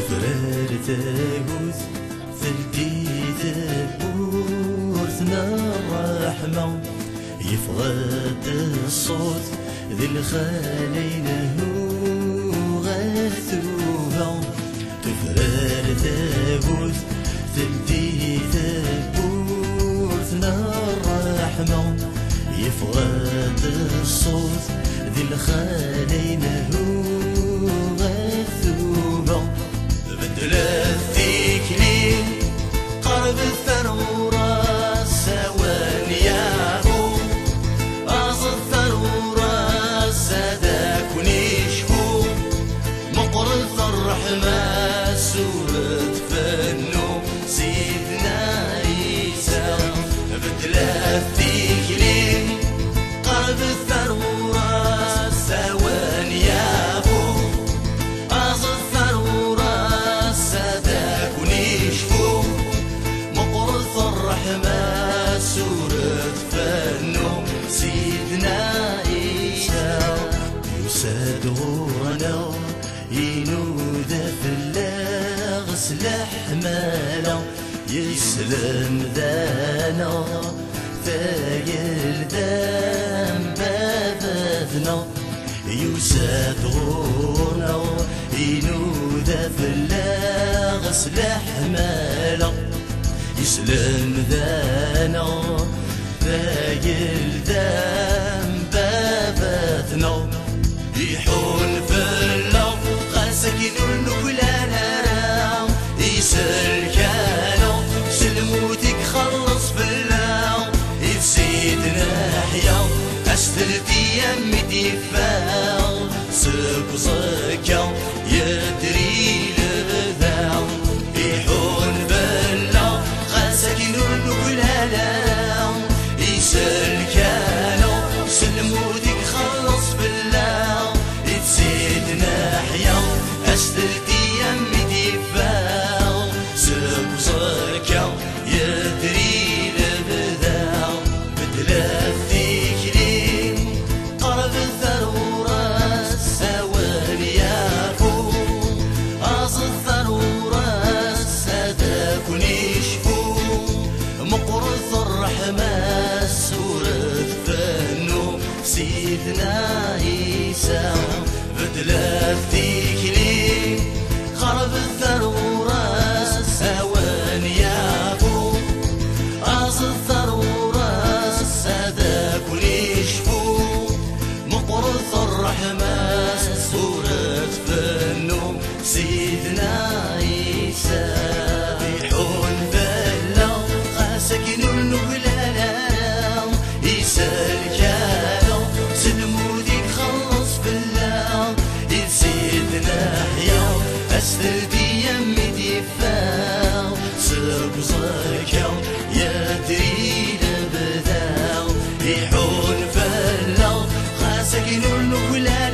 تفرار تاقوت ثلتي تبورثنا الرحمة يفغد الصوت ذي الخالين هو غاثوها تفرار تاقوت ثلتي تبورثنا الرحمة يفغد الصوت ذي الخالين هو غاثوها بدلت تكليل قرب الثرورة سوان ياهو أص الثرورة ساداك ونشفو مقرث الرحمة سورة فنو سيدنا عيسى بدلت تكليل قرب الثرورة سوان ياهو أص الثرورة ساداك ونشفو مقرث الرحمة سورة فنو سيدنا عيسى يساد غورنا ينود في الله سلاح مالا يسلم ذانا ثايل دام بابثنا يساد غورنا ينود في الله سلاح مالا يسلم ذانا ثايل دام بابثنا يحون في اللو غاسكين ونقلانا راو يسال كانو سلموتك خلص في اللو يفسيدنا حيا أستلتي يمي دفاع سب صكا يدري لذاو يحون في اللو غاسكين ونقلانا راو يسال كانو سلموتك خلص في اللو سيدنا حيا أستلتي يمي دفاع سب صكا يدري لبذاع بدلت تكليل قرب الثرورة سوان يافو أص الثرورة ساداك ونشفو مقرث الرحمة سورة فنو سيدنا عيسى بدلت تكليل خرب الثرورة سوان يافو أص الثرورة ساداك ونشفو مقرث الرحمة سورة فنو سيدنا عيسى يحون بلا غاسكين ونقلانا يسال كانو سلمودك خلص في الله سيدنا حيا أستلتي يمي دفاع سب صكا يدري لبذاع يحون فلا غاسكين ونقلانا